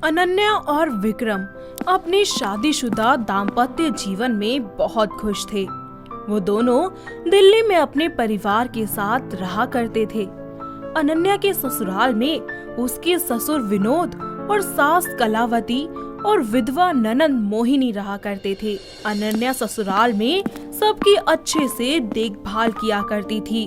अनन्या और विक्रम अपने शादीशुदा दाम्पत्य जीवन में बहुत खुश थे। वो दोनों दिल्ली में अपने परिवार के साथ रहा करते थे। अनन्या के ससुराल में उसके ससुर विनोद और सास कलावती और विधवा ननंद मोहिनी रहा करते थे। अनन्या ससुराल में सबकी अच्छे से देखभाल किया करती थी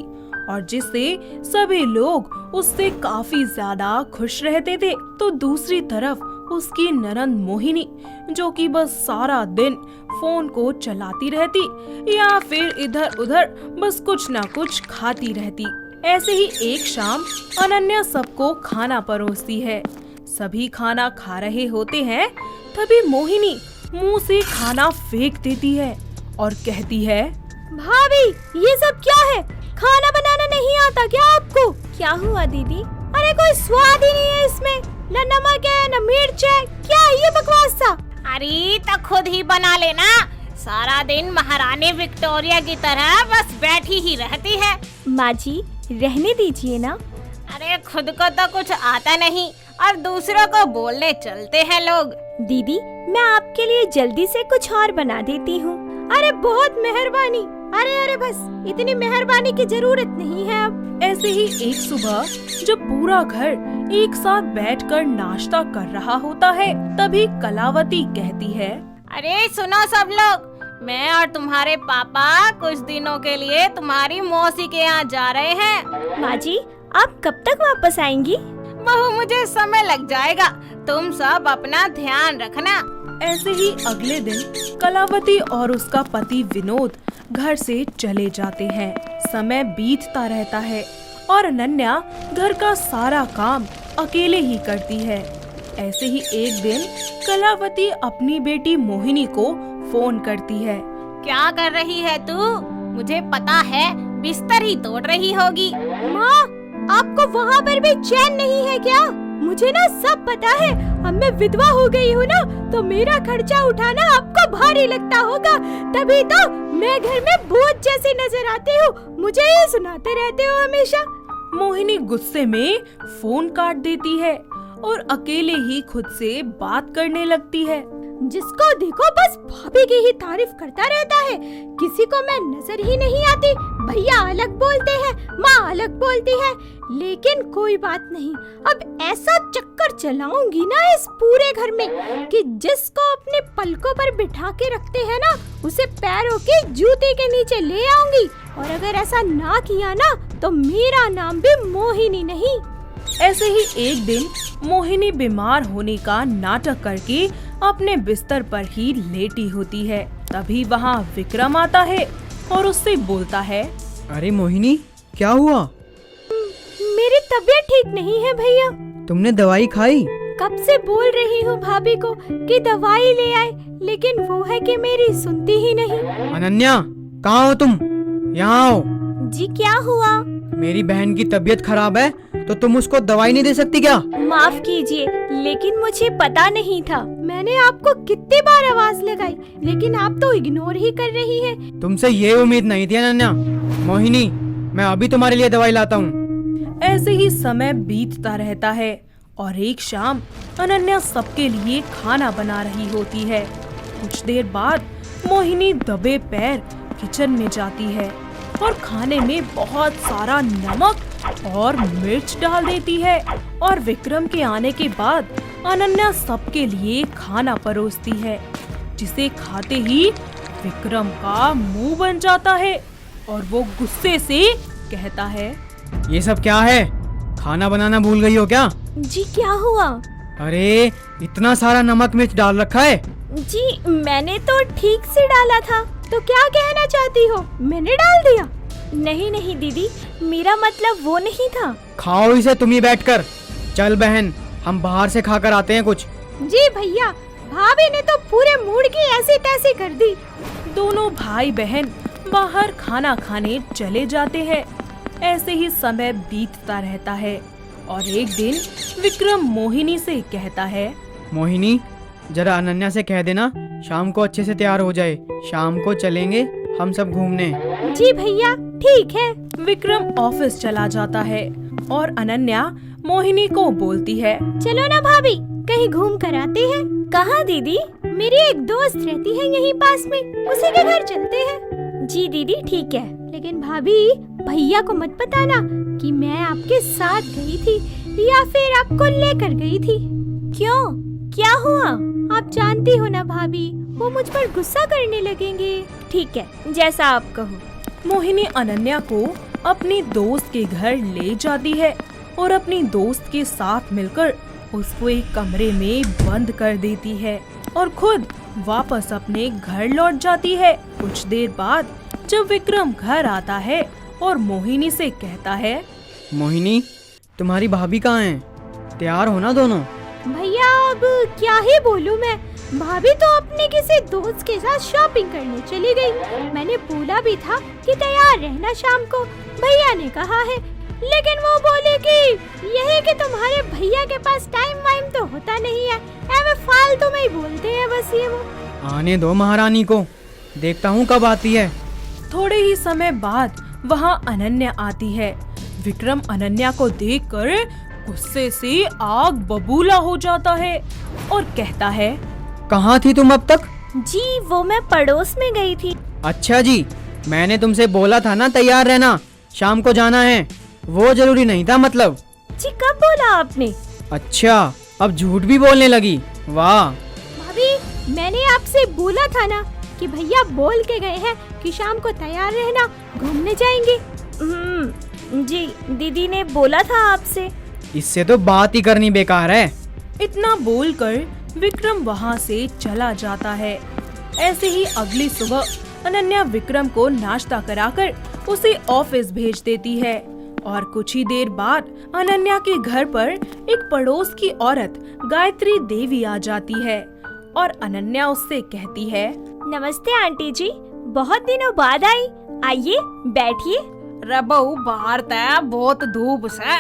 और जिससे सभी लोग उससे काफी ज्यादा खुश रहते थे। तो दूसरी तरफ उसकी ननंद मोहिनी, जो कि बस सारा दिन फोन को चलाती रहती या फिर इधर उधर बस कुछ ना कुछ खाती रहती। ऐसे ही एक शाम अनन्या सबको खाना परोसती है। सभी खाना खा रहे होते हैं, तभी मोहिनी मुंह से खाना फेंक देती है और कहती है, भाभी ये सब क्या है? खाना बनाना नहीं आता क्या आपको? क्या हुआ दीदी? अरे कोई स्वाद ही नहीं है इसमें, न नमक है न मिर्च है, क्या ये बकवास था? अरे तो खुद ही बना लेना, सारा दिन महारानी विक्टोरिया की तरह बस बैठी ही रहती है। माँ जी रहने दीजिए ना। अरे खुद को तो कुछ आता नहीं और दूसरों को बोलने चलते हैं लोग। दीदी मैं आपके लिए जल्दी से कुछ और बना देती हूँ। अरे बहुत मेहरबानी। अरे बस इतनी मेहरबानी की जरूरत नहीं है अब। ऐसे ही एक सुबह जब पूरा घर एक साथ बैठकर नाश्ता कर रहा होता है, तभी कलावती कहती है, अरे सुनो सब लोग, मैं और तुम्हारे पापा कुछ दिनों के लिए तुम्हारी मौसी के यहाँ जा रहे हैं। माँ जी आप कब तक वापस आएंगी? बहू मुझे समय लग जाएगा, तुम सब अपना ध्यान रखना। ऐसे ही अगले दिन कलावती और उसका पति विनोद घर से चले जाते हैं। समय बीतता रहता है और अनन्या घर का सारा काम अकेले ही करती है। ऐसे ही एक दिन कलावती अपनी बेटी मोहिनी को फोन करती है। क्या कर रही है तू? मुझे पता है बिस्तर ही तोड़ रही होगी। माँ आपको वहाँ पर भी चैन नहीं है क्या? मुझे ना सब पता है, अब मैं विधवा हो गई हूँ ना, तो मेरा खर्चा उठाना आपको भारी लगता होगा, तभी तो मैं घर में बोझ जैसी नजर आती हूँ। मुझे ये सुनाते रहते हो हमेशा। मोहिनी गुस्से में फोन काट देती है और अकेले ही खुद से बात करने लगती है। जिसको देखो बस भाभी की ही तारीफ करता रहता है, किसी को मैं नजर ही नहीं आती। भैया अलग बोलते हैं, माँ अलग बोलती है, लेकिन कोई बात नहीं, अब ऐसा चक्कर चलाऊंगी ना इस पूरे घर में कि जिसको अपने पलकों पर बिठा के रखते हैं ना, उसे पैरों के जूते के नीचे ले आऊंगी। और अगर ऐसा ना किया ना तो मेरा नाम भी मोहिनी नहीं। ऐसे ही एक दिन मोहिनी बीमार होने का नाटक करके अपने बिस्तर पर ही लेटी होती है। तभी वहाँ विक्रम आता है और उससे बोलता है, अरे मोहिनी क्या हुआ? मेरी तबीयत ठीक नहीं है भैया। तुमने दवाई खाई? कब से बोल रही हूँ भाभी को कि दवाई ले आए, लेकिन वो है कि मेरी सुनती ही नहीं। अनन्या कहाँ हो तुम? यहाँ आओ। जी क्या हुआ? मेरी बहन की तबीयत खराब है तो तुम उसको दवाई नहीं दे सकती क्या? माफ कीजिए, लेकिन मुझे पता नहीं था। मैंने आपको कितनी बार आवाज लगाई, लेकिन आप तो इग्नोर ही कर रही है। तुमसे ये उम्मीद नहीं थी अनन्या। मोहिनी मैं अभी तुम्हारे लिए दवाई लाता हूँ। ऐसे ही समय बीतता रहता है और एक शाम अनन्या सबके लिए खाना बना रही होती है। कुछ देर बाद मोहिनी दबे पैर किचन में जाती है और खाने में बहुत सारा नमक और मिर्च डाल देती है। और विक्रम के आने के बाद अनन्या सबके लिए खाना परोसती है, जिसे खाते ही विक्रम का मुंह बन जाता है और वो गुस्से से कहता है, ये सब क्या है? खाना बनाना भूल गई हो क्या? जी क्या हुआ? अरे इतना सारा नमक मिर्च डाल रखा है। जी मैंने तो ठीक से डाला था, तो क्या कहना चाहती हो? मैंने डाल दिया? नहीं दीदी, मेरा मतलब वो नहीं था। खाओ इसे तुम ही बैठकर। चल बहन हम बाहर से खाकर आते हैं कुछ। जी भैया, भाभी ने तो पूरे मूड की ऐसी तैसी कर दी। दोनों भाई बहन बाहर खाना खाने चले जाते हैं। ऐसे ही समय बीतता रहता है और एक दिन विक्रम मोहिनी से कहता है, मोहिनी जरा अनन्या से कह देना शाम को अच्छे से तैयार हो जाए, शाम को चलेंगे हम सब घूमने। जी भैया ठीक है। विक्रम ऑफिस चला जाता है और अनन्या मोहिनी को बोलती है, चलो ना भाभी, कहीं घूम कर आते हैं। कहाँ दीदी? मेरी एक दोस्त रहती है यहीं पास में, उसी के घर चलते हैं। जी दीदी ठीक है, लेकिन भाभी भैया को मत बताना कि मैं आपके साथ गई थी या फिर आपको लेकर गई थी। क्यों, क्या हुआ? आप जानती हो ना भाभी, वो मुझ पर गुस्सा करने लगेंगे। ठीक है, जैसा आप कहो। मोहिनी अनन्या को अपनी दोस्त के घर ले जाती है और अपनी दोस्त के साथ मिलकर उसको एक कमरे में बंद कर देती है और खुद वापस अपने घर लौट जाती है। कुछ देर बाद जब विक्रम घर आता है और मोहिनी से कहता है, मोहिनी, तुम्हारी भाभी कहाँ हैं? तैयार हो ना दोनों? भैया अब क्या ही बोलूं मैं, भाभी तो अपने किसी दोस्त के साथ शॉपिंग करने चली गई। मैंने बोला भी था कि तैयार रहना शाम को, भैया ने कहा है, लेकिन वो बोले कि यही कि तुम्हारे भैया के पास टाइम वाइम तो होता नहीं है, ऐवे फालतू में ही बोलते हैं बस ये वो। आने दो महारानी को, देखता हूँ कब आती है। थोड़े ही समय बाद वहाँ अनन्या आती है। विक्रम अनन्या को देखकर गुस्से से आग बबूला हो जाता है और कहता है, कहाँ थी तुम अब तक? जी वो मैं पड़ोस में गई थी। अच्छा जी, मैंने तुमसे बोला था ना तैयार रहना, शाम को जाना है। वो जरूरी नहीं था मतलब? जी कब बोला आपने? अच्छा, अब झूठ भी बोलने लगी, वाह। भाभी मैंने आपसे बोला था ना कि भैया बोल के गए हैं कि शाम को तैयार रहना, घूमने जाएंगे। जी दीदी ने बोला था आपसे। इससे तो बात ही करनी बेकार है। इतना बोलकर विक्रम वहाँ से चला जाता है। ऐसे ही अगली सुबह अनन्या विक्रम को नाश्ता कराकर उसे ऑफिस भेज देती है और कुछ ही देर बाद अनन्या के घर पर एक पड़ोस की औरत गायत्री देवी आ जाती है और अनन्या उससे कहती है, नमस्ते आंटी जी, बहुत दिनों बाद आई, आइए बैठिए। रे बहू बाहर तय बहुत धूप से।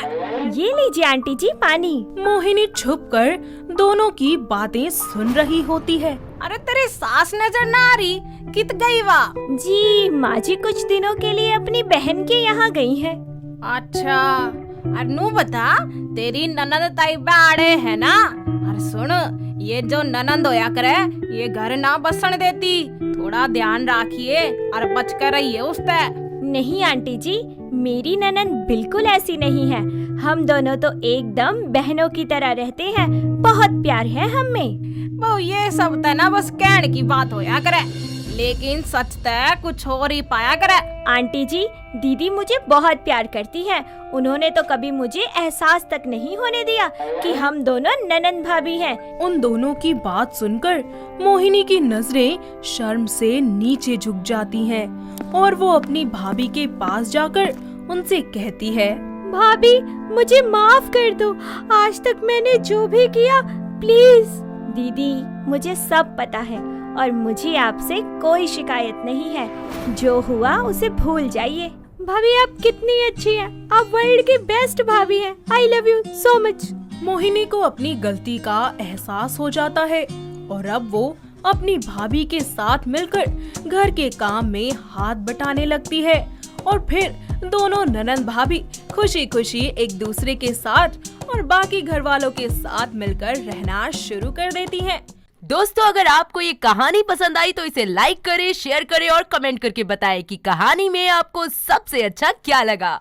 ये लीजिए आंटी जी पानी। मोहिनी छुपकर दोनों की बातें सुन रही होती है। अरे तेरी सास नजर ना आ रही, कित गई वा? जी माँ जी कुछ दिनों के लिए अपनी बहन के यहाँ गई हैं। अच्छा, अनु बता, तेरी ननद ताई आड़े है ना? अरे सुन, ये जो ननद होया करे ये घर ना बसन देती, थोड़ा ध्यान रखिए और बच कर रहिए उससे। नहीं आंटी जी, मेरी ननद बिल्कुल ऐसी नहीं है, हम दोनों तो एकदम बहनों की तरह रहते हैं, बहुत प्यार है हम में। वो ये सब त ना बस कहने की बात होया करे, लेकिन सच तय कुछ और ही पाया करे। आंटी जी, दीदी मुझे बहुत प्यार करती हैं, उन्होंने तो कभी मुझे एहसास तक नहीं होने दिया कि हम दोनों ननंद भाभी हैं। उन दोनों की बात सुनकर मोहिनी की नजरें शर्म से नीचे झुक जाती हैं और वो अपनी भाभी के पास जाकर उनसे कहती है, भाभी मुझे माफ कर दो, आज तक मैंने जो भी किया, प्लीज। दीदी मुझे सब पता है और मुझे आपसे कोई शिकायत नहीं है, जो हुआ उसे भूल जाइए। भाभी आप कितनी अच्छी हैं, आप वर्ल्ड की बेस्ट भाभी हैं, I love you so much. Mohini को अपनी गलती का एहसास हो जाता है और अब वो अपनी भाभी के साथ मिलकर घर के काम में हाथ बटाने लगती है और फिर दोनों ननंद भाभी खुशी खुशी एक दूसरे के साथ और बाकी घर वालों के साथ मिलकर रहना शुरू कर देती हैं। दोस्तों, अगर आपको ये कहानी पसंद आई तो इसे लाइक करें, शेयर करें और कमेंट करके बताएं कि कहानी में आपको सबसे अच्छा क्या लगा।